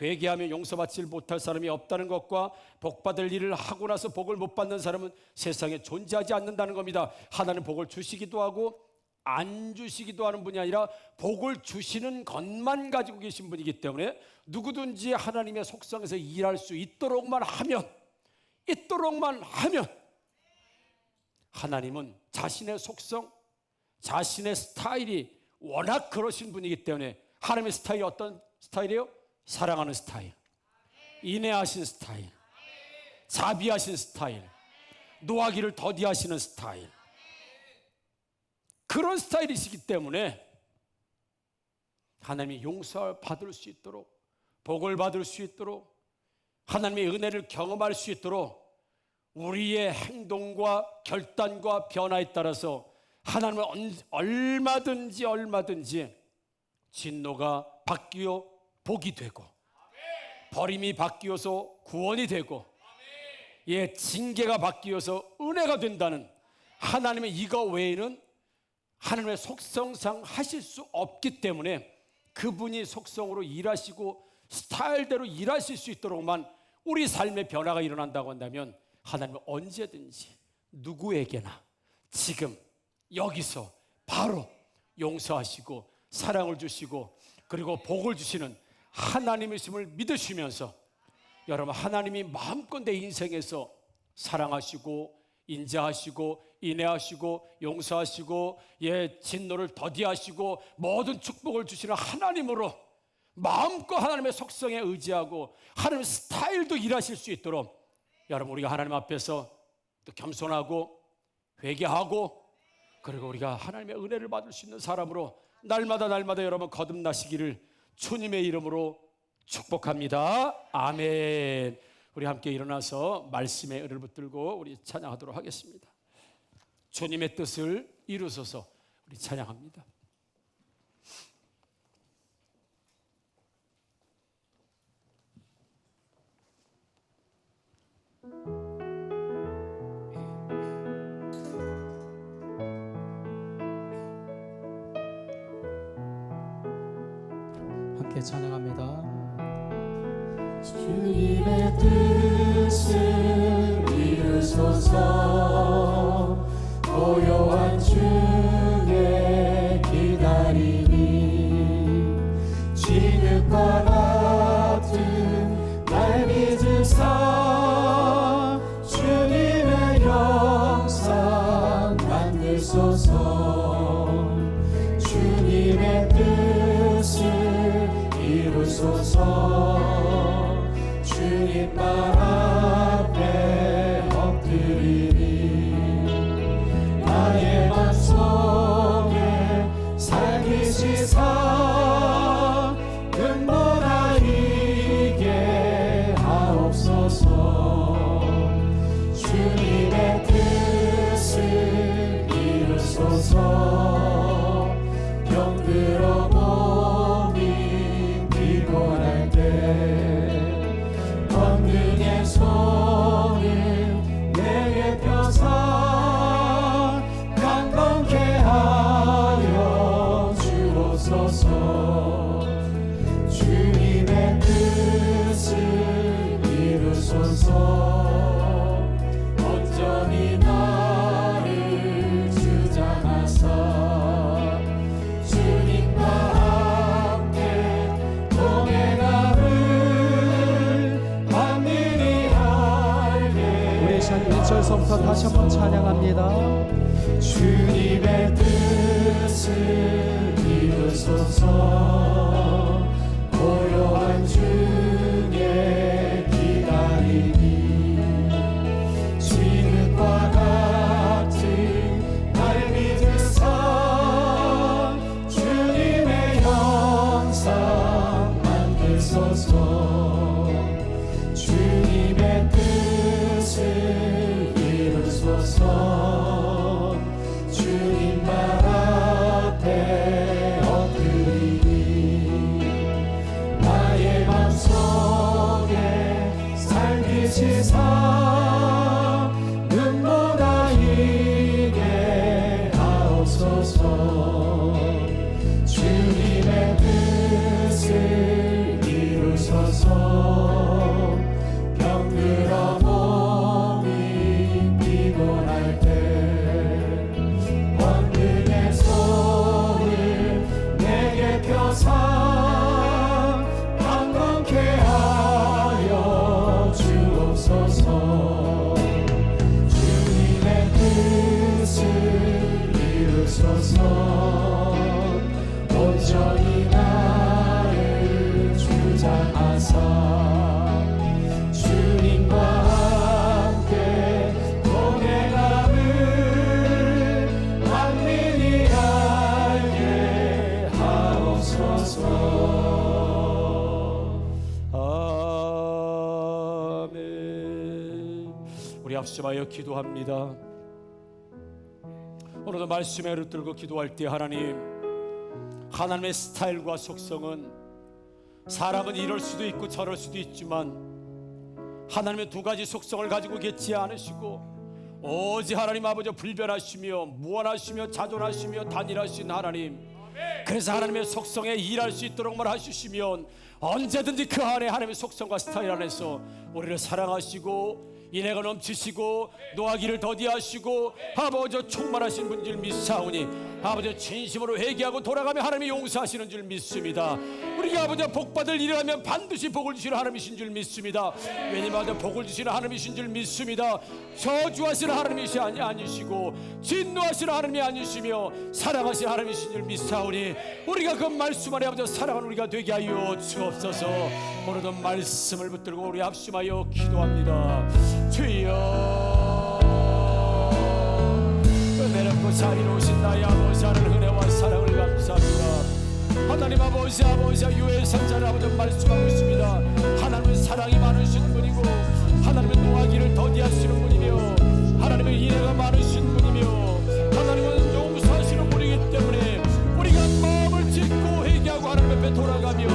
회개하며 용서받지 못할 사람이 없다는 것과, 복받을 일을 하고 나서 복을 못 받는 사람은 세상에 존재하지 않는다는 겁니다. 하나님 복을 주시기도 하고 안 주시기도 하는 분이 아니라 복을 주시는 것만 가지고 계신 분이기 때문에 누구든지 하나님의 속성에서 일할 수 있도록만 하면 하나님은 자신의 속성, 자신의 스타일이 워낙 그러신 분이기 때문에, 하나님의 스타일이 어떤 스타일이에요? 사랑하는 스타일, 인내하신 스타일, 자비하신 스타일, 노하기를 더디하시는 스타일, 그런 스타일이시기 때문에 하나님이 용서받을 수 있도록, 복을 받을 수 있도록, 하나님의 은혜를 경험할 수 있도록 우리의 행동과 결단과 변화에 따라서 하나님은 얼마든지 진노가 바뀌어 복이 되고, 버림이 바뀌어서 구원이 되고, 징계가 바뀌어서 은혜가 된다는, 하나님의 이거 외에는 하나님의 속성상 하실 수 없기 때문에 그분이 속성으로 일하시고 스타일대로 일하실 수 있도록만 우리 삶의 변화가 일어난다고 한다면, 하나님은 언제든지 누구에게나 지금 여기서 바로 용서하시고 사랑을 주시고 그리고 복을 주시는 하나님이심을 믿으시면서, 여러분 하나님이 마음껏 내 인생에서 사랑하시고 인자하시고 인내하시고 용서하시고 진노를 더디하시고 모든 축복을 주시는 하나님으로 마음껏 하나님의 속성에 의지하고 하나님의 스타일도 일하실 수 있도록, 여러분 우리가 하나님 앞에서 또 겸손하고 회개하고 그리고 우리가 하나님의 은혜를 받을 수 있는 사람으로 날마다 여러분 거듭나시기를 주님의 이름으로 축복합니다. 아멘. 우리 함께 일어나서 말씀의 은혜를 붙들고 우리 찬양하도록 하겠습니다. 주님의 뜻을 이루소서. 우리 찬양합니다. 함께 찬양합니다. 주님의 뜻을 이루소서. 고요한 중에 기다리니 진흙과 같은 날 믿으사 주님의 영상 만드소서. 주님의 뜻을 이루소서. 이루소서. 주님 말 앞에 엎드리니 나의 맘 속에 살기시사 눈보라이게 하옵소서. 주님의 뜻을 이루소서. 병들어 몸이 피곤할 때 권능의 손을 내게 펴사 강건케 하여 주옵소서. 주님의 뜻을 이루소서. 온전히 나를 주장하사 주님과 함께 동행함을 만민이 알게. 우리 시간 1절서부터 다시 한번 찬양합니다. 주님의 뜻을 이루소서. 고요한 중에 기다리니 지극과 같은 날 믿으사 주님의 형상 만드소서. 주님의 뜻을 이루소서. 주님 말 앞에 엎드리니 나의 맘속에 살기시사 눈보라이게 하옵소서. 주님의 뜻을 이루소서. 병들어 몸이 피곤할 때 권능의 손을 내게 펴사 강건케 하여 주옵소서. 주님의 뜻을 이루소서. 온전히 나를 주장하사 주님과 함께 동행함을 만민이 알게 하옵소서. 아멘. 우리 합심하여 기도합니다. 오늘도 말씀에 붙들고 기도할 때 하나님의 스타일과 속성은 사람은 이럴 수도 있고 저럴 수도 있지만 하나님의 두 가지 속성을 가지고 계시지 않으시고 오직 하나님 아버지 불변하시며 무한하시며 자존하시며 단일하신 하나님. 그래서 하나님의 속성에 일할 수 있도록 말하시면 언제든지 그 안에 하나님의 속성과 스타일 안에서 우리를 사랑하시고 인애가 넘치시고 노하기를 더디하시고 아버지 충만하신 분인 줄 믿사오니 아버지 진심으로 회개하고 돌아가며 하나님이 용서하시는 줄 믿습니다. 우리가 아버지 복받을 일을 하면 반드시 복을 주시는 하나님이신 줄 믿습니다. 왜냐하면 복을 주시는 하나님이신 줄 믿습니다. 저주하시는 하나님이시 아니시고 진노하시는 하나님이 아니시며 사랑하시는 하나님이신 줄 믿사오니 우리가 그 말씀 안에 아버지 사랑하는 우리가 되게 하여 주옵소서. 오늘도 말씀을 붙들고 우리 합심하여 기도합니다. 주여 은혜롭고 자비로우신 나의 아버지 하늘 은혜와 사랑을 감사합니다. 하나님 아버지 유해 선자를 아버지 말씀하고 있습니다. 하나님은 사랑이 많으신 분이고 하나님은 노하기를 더디하시는 분이며 하나님은 인애가 많으신 분이며 하나님은 용서하시는 분이기 때문에 우리가 마음을 짓고 회개하고 하나님 앞에 돌아가며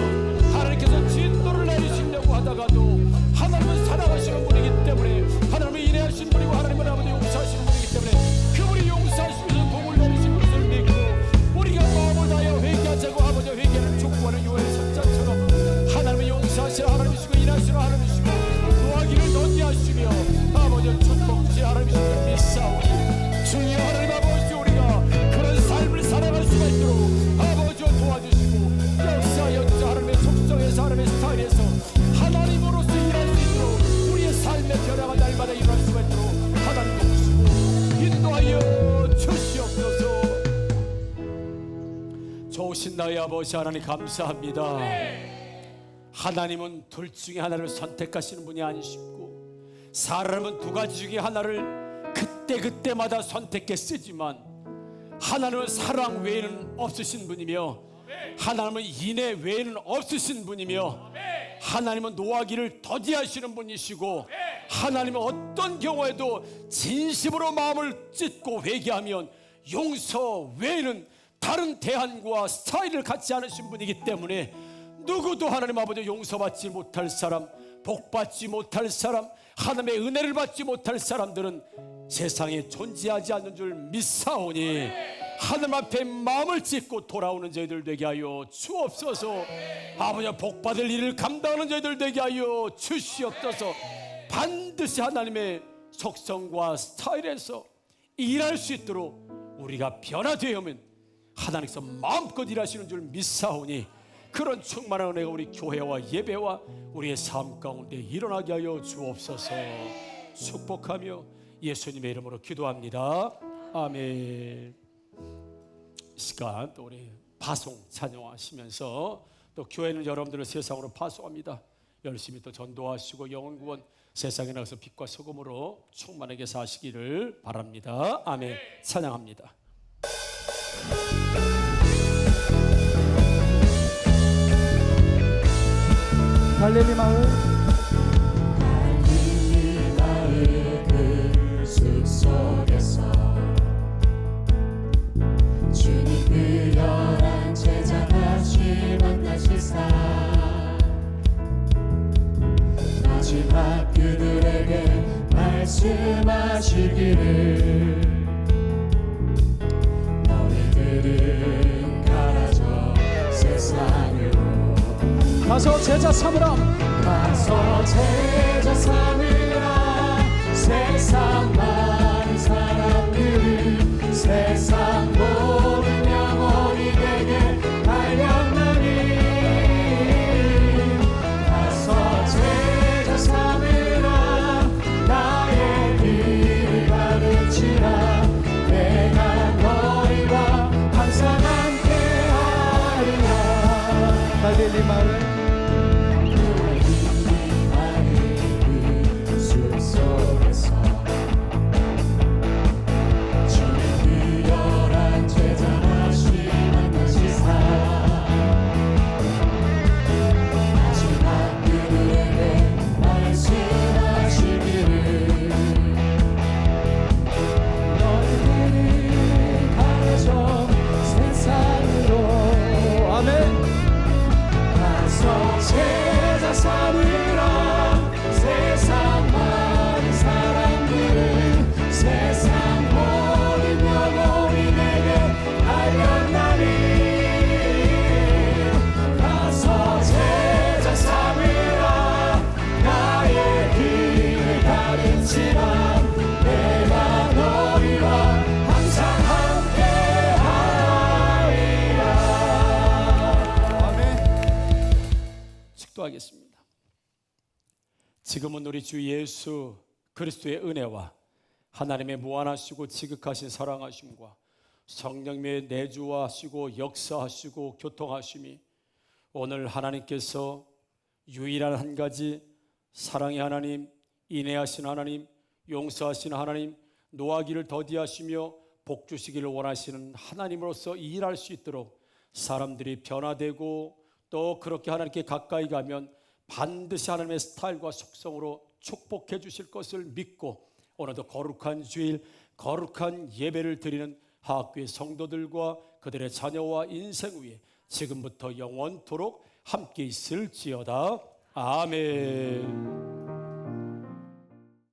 하나님께서 진노를 내리시려고 하다가도 하나님은 사랑하시는 분이기 때문에 하나님은 인애하신 분이고 하나님은 아버지 용서하시는 분이기 때문에 그분이 용서하시면서 복을 내리신 것을 믿고 우리가 마음을 다하여 회개하자고 아버지 회개를 촉구하는 요한의 선자처럼 하나님은 용서하시는 하나님이시고 인하시는 하나님이시고 노하기를 던지하시며 아버지 축복 주신 하나님이시고 믿사오니 주여 하나님 아버지 우리가 그런 삶을 살아갈 수가 있도록 아버지와 도와주시고 역사하여 하나님의 속성에서 하나님의 스타일에서 하나님으로서 일할 수 있도록 우리의 삶의 변화가 날마다 일어날 수가 있도록 하나님 도우시고 인도하여 주시옵소서. 좋으신 나의 아버지 하나님 감사합니다. 하나님은 둘 중에 하나를 선택하시는 분이 아니시고 사람은 두 가지 중에 하나를 그때그때마다 선택해 쓰지만 하나님은 사랑 외에는 없으신 분이며 하나님은 인애 외에는 없으신 분이며 하나님은 노하기를 더디하시는 분이시고 하나님은 어떤 경우에도 진심으로 마음을 찢고 회개하면 용서 외에는 다른 대안과 스타일을 갖지 않으신 분이기 때문에 누구도 하나님 아버지 용서받지 못할 사람, 복받지 못할 사람, 하나님의 은혜를 받지 못할 사람들은 세상에 존재하지 않는 줄 믿사오니 하나님 앞에 마음을 찢고 돌아오는 저희들 되게 하여 주옵소서. 아버지 복받을 일을 감당하는 저희들 되게 하여 주시옵소서. 반드시 하나님의 속성과 스타일에서 일할 수 있도록 우리가 변화되면 하나님께서 마음껏 일하시는 줄 믿사오니 그런 충만한 은혜가 우리 교회와 예배와 우리의 삶 가운데 일어나게 하여 주옵소서. 축복하며 예수님의 이름으로 기도합니다. 아멘. 이 시간 또 우리 파송 찬양하시면서 또 교회는 여러분들을 세상으로 파송합니다. 열심히 또 전도하시고 영혼 구원 세상에 나가서 빛과 소금으로 충만하게 사시기를 바랍니다. 아멘. 찬양합니다. 갈릴리 마을 그 숲속에서 주님 그 열한 제자 다시 만나시사 마지막 그들에게 말씀하시기를 너희들은 가라져 세상으로 가서 제자 삼으라 가서 제자 삼으라 세상 많은 사람들 세상 모든 영혼이 되게 하려나니 가서 제자 삼으라 나의 길을 가르치라 내가 너희와 항상 함께하리라. 갈릴리 마을 하겠습니다. 지금은 우리 주 예수 그리스도의 은혜와 하나님의 무한하시고 지극하신 사랑하심과 성령님의 내주하시고 역사하시고 교통하심이 오늘 하나님께서 유일한 한 가지 사랑의 하나님, 인애하신 하나님, 용서하신 하나님, 노하기를 더디하시며 복 주시기를 원하시는 하나님으로서 일할 수 있도록 사람들이 변화되고 또 그렇게 하나님께 가까이 가면 반드시 하나님의 스타일과 속성으로 축복해 주실 것을 믿고 오늘도 거룩한 주일, 거룩한 예배를 드리는 하학교의 성도들과 그들의 자녀와 인생 위에 지금부터 영원토록 함께 있을지어다. 아멘.